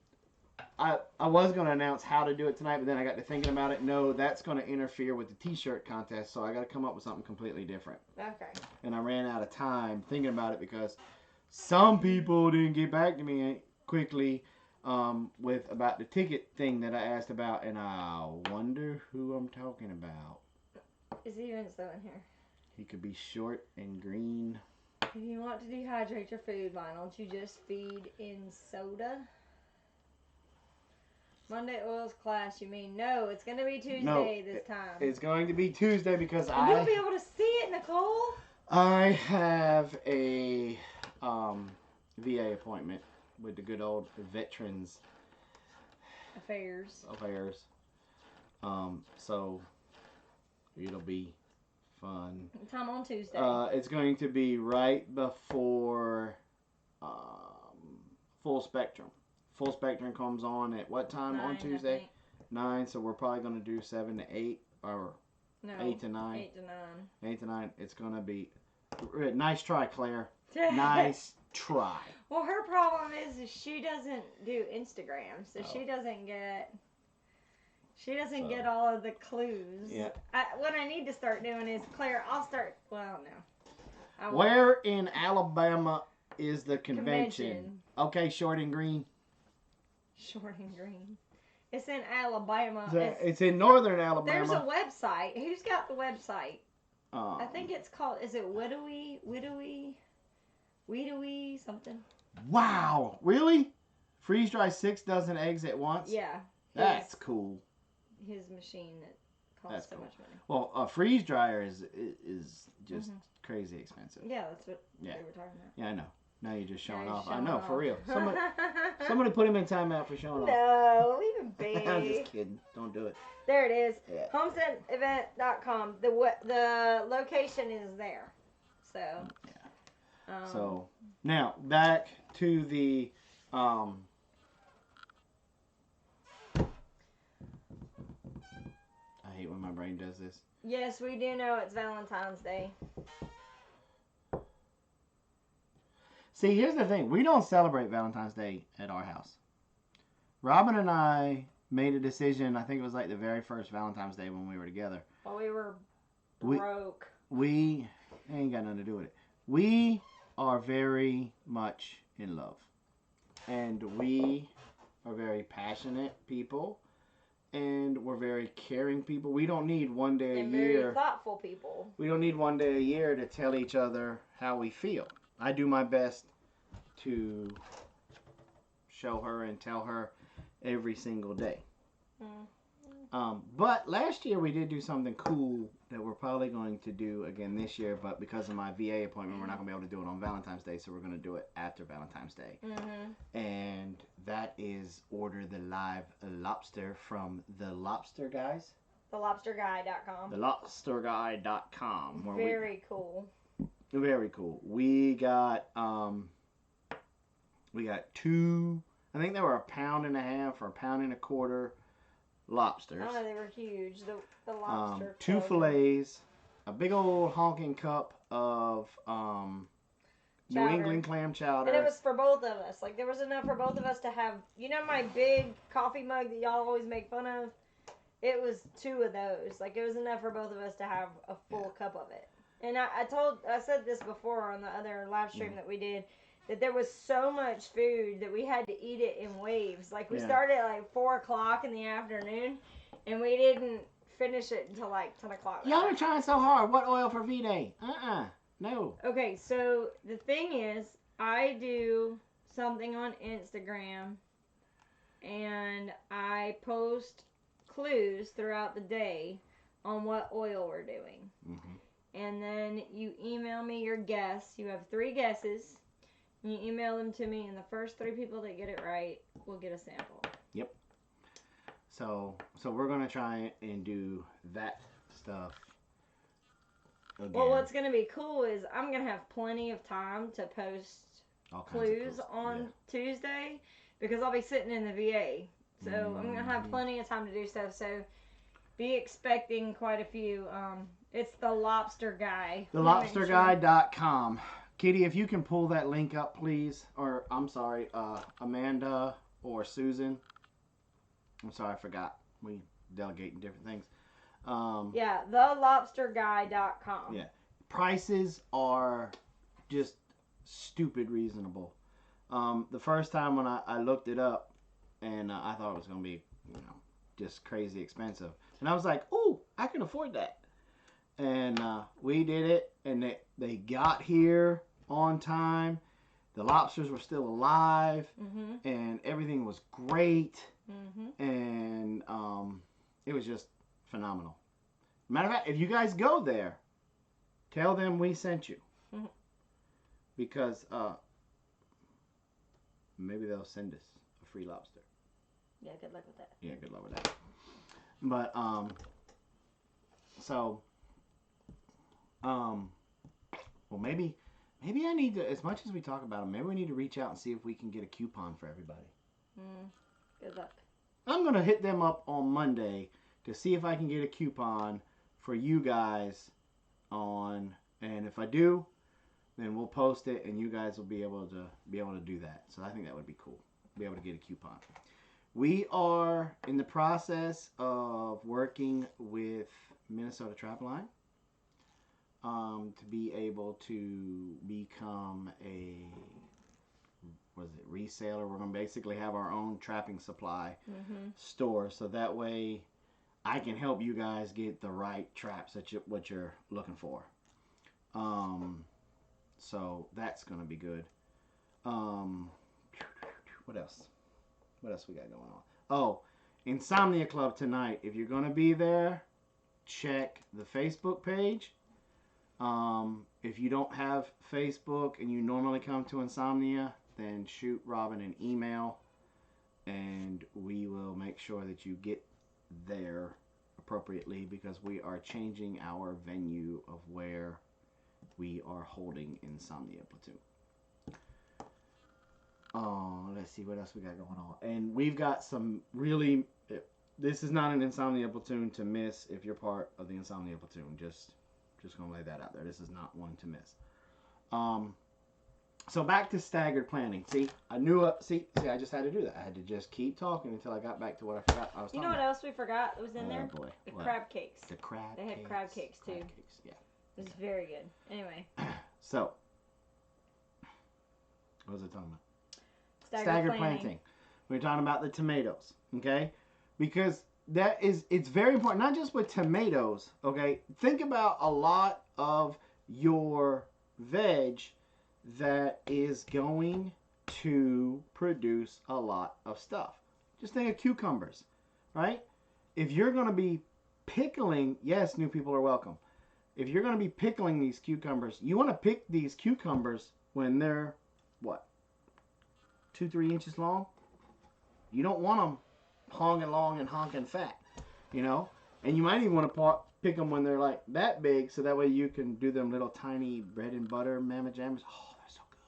S1: I was going to announce how to do it tonight, but then I got to thinking about it. No, that's going to interfere with the T-shirt contest, so I got to come up with something completely different.
S2: Okay.
S1: And I ran out of time thinking about it because some people didn't get back to me quickly with about the ticket thing that I asked about, and I wonder who I'm talking about.
S2: Is he even still in here?
S1: He could be short and green.
S2: If you want to dehydrate your food, why don't you just feed in soda? Monday oils class, you mean? No, it's going to be Tuesday this time.
S1: It's going to be Tuesday because
S2: and you'll be able to see it, Nicole.
S1: I have a VA appointment with the good old Veterans
S2: Affairs.
S1: So it'll be fun.
S2: Time on Tuesday.
S1: It's going to be right before Full Spectrum. Full Spectrum comes on at what time
S2: 9,
S1: on Tuesday? 9. So we're probably going to do 7 to 8 or 8 to 9.
S2: 8 to 9.
S1: 8 to 9. It's going to be nice try, Claire. Nice try.
S2: Well, her problem is she doesn't do Instagram, so she doesn't get all of the clues.
S1: Yeah.
S2: What I need to start doing is, Claire, I'll start. Well, no.
S1: Where in Alabama is the convention? Okay, short and green.
S2: Short and green. It's in Alabama.
S1: It's in northern Alabama.
S2: There's a website. Who's got the website? I think it's called. Is it Widowy something?
S1: Wow, really? Freeze dry 6 dozen eggs at once?
S2: Yeah.
S1: That's cool.
S2: His machine that costs so much money.
S1: Well, a freeze dryer is just crazy expensive.
S2: Yeah, that's what they were talking about.
S1: Yeah, I know. Now you're just showing off. I know, for real. Somebody put him in timeout for showing off.
S2: No, leave him be.
S1: I'm just kidding. Don't do it.
S2: There it is.
S1: Yeah.
S2: Homesteadevent.com. The location is there. So.
S1: Yeah. So now back to the I hate when my brain does this.
S2: Yes, we do know it's Valentine's Day.
S1: See, here's the thing. We don't celebrate Valentine's Day at our house. Robin and I made a decision, I think it was like the very first Valentine's Day when we were together.
S2: Well, we were broke.
S1: We ain't got nothing to do with it. We are very much in love. And we are very passionate people. And we're very caring people. We don't need one day a year.
S2: Very thoughtful people.
S1: We don't need one day a year to tell each other how we feel. I do my best to show her and tell her every single day. But last year we did do something cool that we're probably going to do again this year, but because of my VA appointment, we're not going to be able to do it on Valentine's Day, so we're going to do it after Valentine's Day. And that is order the live lobster from the Lobster Guys.
S2: TheLobsterGuy.com.
S1: TheLobsterGuy.com.
S2: Very cool.
S1: Very cool. We got 2, I think they were 1.5 pounds or 1.25 pounds lobsters.
S2: Oh, they were huge. The lobster.
S1: 2 fillets, a big old honking cup of New
S2: Chowder.
S1: England clam chowder.
S2: And it was for both of us. Like, there was enough for both of us to have, you know, my big coffee mug that y'all always make fun of? It was 2 of those. Like, it was enough for both of us to have a full cup of it. And I said this before on the other live stream that we did, that there was so much food that we had to eat it in waves. Like, we started at like 4 o'clock in the afternoon, and we didn't finish it until like 10 o'clock.
S1: Y'all are trying so hard. What oil for V-Day? No.
S2: Okay, so the thing is, I do something on Instagram, and I post clues throughout the day on what oil we're doing.
S1: Mm-hmm.
S2: And then you email me your guess. You have 3 guesses. You email them to me, and the first 3 people that get it right will get a sample.
S1: Yep. So we're gonna try and do that stuff again.
S2: Well, what's gonna be cool is I'm gonna have plenty of time to post clues on Tuesday because I'll be sitting in the VA. So I'm gonna have plenty of time to do so. So be expecting quite a few. It's the Lobster Guy.
S1: TheLobsterGuy.com. Kitty, if you can pull that link up, please. Or, I'm sorry, Amanda or Susan. I'm sorry, I forgot. We delegating different things.
S2: Yeah, TheLobsterGuy.com.
S1: Yeah. Prices are just stupid reasonable. The first time when I looked it up, and I thought it was going to be, just crazy expensive. And I was like, ooh, I can afford that. And we did it, and they got here on time. The lobsters were still alive, and everything was great, and it was just phenomenal. Matter of fact, if you guys go there, tell them we sent you, because maybe they'll send us a free lobster.
S2: Yeah, good luck with that.
S1: Yeah, good luck with that. But well, maybe I need to, as much as we talk about them, maybe we need to reach out and see if we can get a coupon for everybody.
S2: Good luck.
S1: I'm going to hit them up on Monday to see if I can get a coupon for you guys and if I do, then we'll post it and you guys will be able to do that. So I think that would be cool. Be able to get a coupon. We are in the process of working with Minnesota Trap Line to be able to become a reseller. We're going to basically have our own trapping supply store, so that way I can help you guys get the right traps that what you're looking for. So that's going to be good. What else? What else we got going on? Oh, Insomnia Club tonight. If you're going to be there, check the Facebook page. If you don't have Facebook and you normally come to Insomnia, then shoot Robin an email and we will make sure that you get there appropriately because we are changing our venue of where we are holding Insomnia Platoon. Oh, let's see what else we got going on. And we've got some really, this is not an Insomnia Platoon to miss if you're part of the Insomnia Platoon. Just going to lay that out there. This is not one to miss. So back to staggered planting. See, I knew see, I just had to do that. I had to just keep talking until I got back to what I forgot I was talking about.
S2: You know what else we forgot that was in there?
S1: Oh boy.
S2: The crab cakes.
S1: The crab
S2: They had
S1: cakes.
S2: crab cakes too.
S1: Crab cakes, yeah.
S2: It was very good. Anyway.
S1: So, what was I talking about?
S2: Staggered planting.
S1: We're talking about the tomatoes, okay? Because it's very important, not just with tomatoes, okay? Think about a lot of your veg that is going to produce a lot of stuff. Just think of cucumbers, right? If you're going to be pickling, yes, new people are welcome. If you're going to be pickling these cucumbers, you want to pick these cucumbers when they're, what, 2-3 inches long? You don't want them honking long and honking fat, you know? And you might even want to pick them when they're like that big so that way you can do them little tiny bread and butter mamma jams. Oh, they're so good.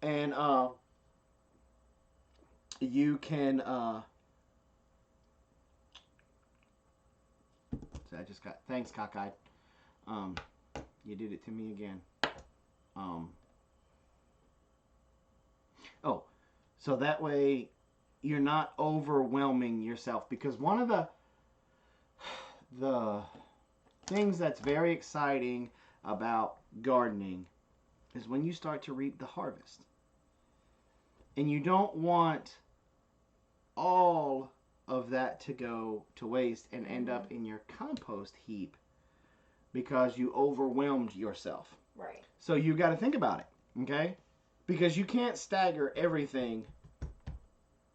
S1: So good. And you can So I just got, thanks, cockeyed. You did it to me again. Oh, so that way you're not overwhelming yourself, because one of the things that's very exciting about gardening is when you start to reap the harvest. And you don't want all of that to go to waste and end up in your compost heap because you overwhelmed yourself.
S2: Right.
S1: So you got to think about it, okay? Because you can't stagger everything.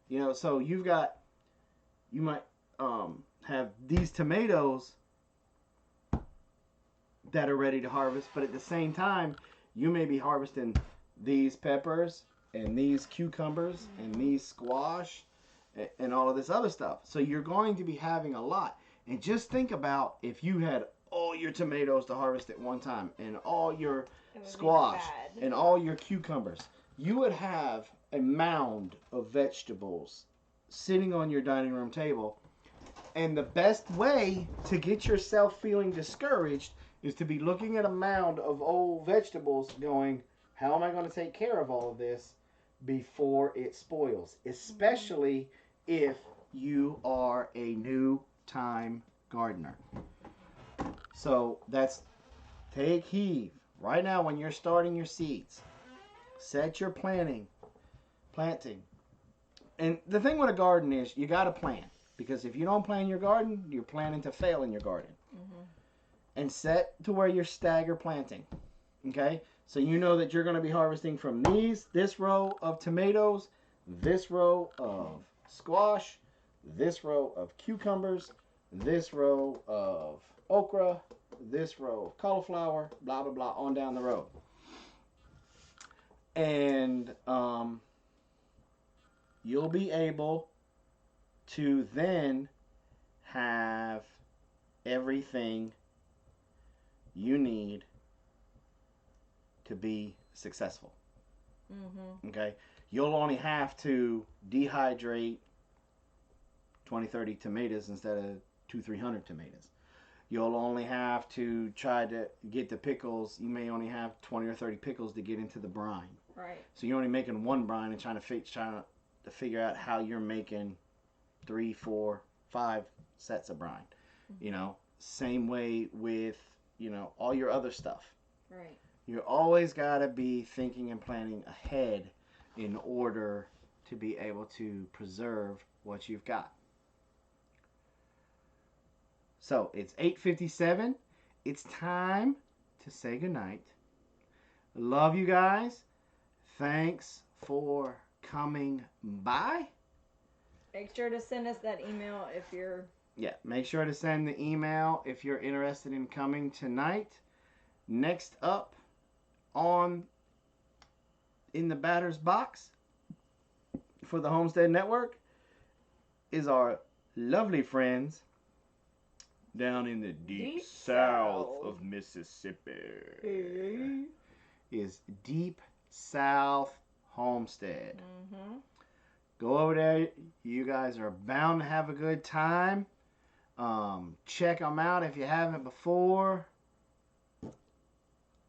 S1: You know, so you might have these tomatoes that are ready to harvest, but at the same time, you may be harvesting these peppers and these cucumbers and these squash and all of this other stuff. So you're going to be having a lot. And just think about if you had all your tomatoes to harvest at one time and all your squash and all your cucumbers. You would have a mound of vegetables sitting on your dining room table. And the best way to get yourself feeling discouraged is to be looking at a mound of old vegetables going, how am I going to take care of all of this before it spoils? Especially if you are a new time gardener. So that's, take heed. Right now when you're starting your seeds, set your planting. And the thing with a garden is you got to plan. Because if you don't plan your garden, you're planning to fail in your garden. And set to where you're stagger planting. Okay? So you know that you're going to be harvesting from this row of tomatoes, this row of squash, this row of cucumbers, this row of okra, this row of cauliflower, blah, blah, blah, on down the road. And you'll be able to then have everything you need to be successful. Okay? You'll only have to dehydrate 20, 30 tomatoes instead of 200-300 tomatoes. You'll only have to try to get the pickles. You may only have 20 or 30 pickles to get into the brine.
S2: Right.
S1: So you're only making one brine and trying to figure out how you're making 3, 4, 5 sets of brine. You know, same way with, you know, all your other stuff.
S2: Right.
S1: You always got to be thinking and planning ahead in order to be able to preserve what you've got. So it's 8:57. It's time to say goodnight. Love you guys. Thanks for coming by.
S2: Make sure to send us that email if you're...
S1: Yeah, make sure to send the email if you're interested in coming tonight. Next up in the batter's box for the Homestead Network is our lovely friends down in the deep south of Mississippi. Is Deep South Homestead. Go over there. You guys are bound to have a good time. Check them out if you haven't before.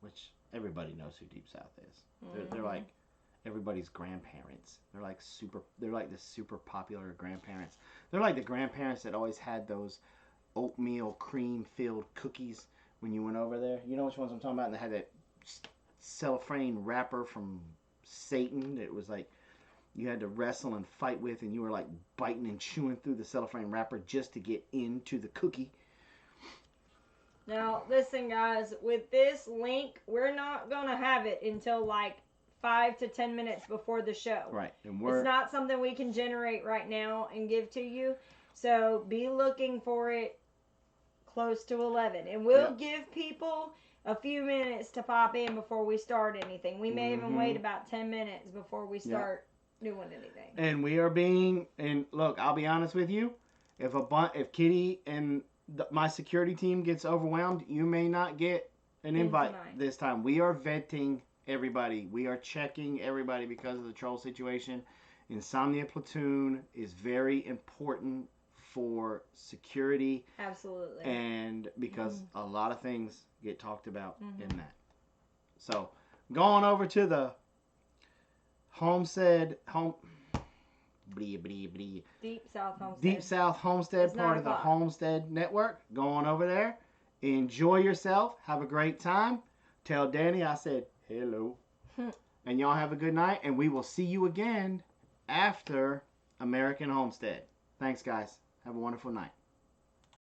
S1: Which everybody knows who Deep South is. They're like everybody's grandparents. They're like the super popular grandparents. They're like the grandparents that always had those oatmeal cream filled cookies when you went over there. You know which ones I'm talking about? And they had that cellophane wrapper from Satan. It was like you had to wrestle and fight with, and you were like biting and chewing through the cellophane wrapper just to get into the cookie.
S2: Now, listen, guys, with this link, we're not going to have it until like 5 to 10 minutes before the show.
S1: Right. And
S2: it's not something we can generate right now and give to you. So be looking for it close to 11. And we'll give people a few minutes to pop in before we start anything. We may even wait about 10 minutes before we start doing anything.
S1: And we are and look, I'll be honest with you. If Kitty and my security team gets overwhelmed, you may not get an invite this time. We are vetting everybody. We are checking everybody because of the troll situation. Insomnia Platoon is very important for security.
S2: Absolutely.
S1: And because a lot of things get talked about in that. So, going over to the
S2: Deep South Homestead.
S1: Deep South Homestead, part of the Homestead Network. Going over there. Enjoy yourself. Have a great time. Tell Danny I said hello. And y'all have a good night. And we will see you again after American Homestead. Thanks, guys. Have a wonderful night.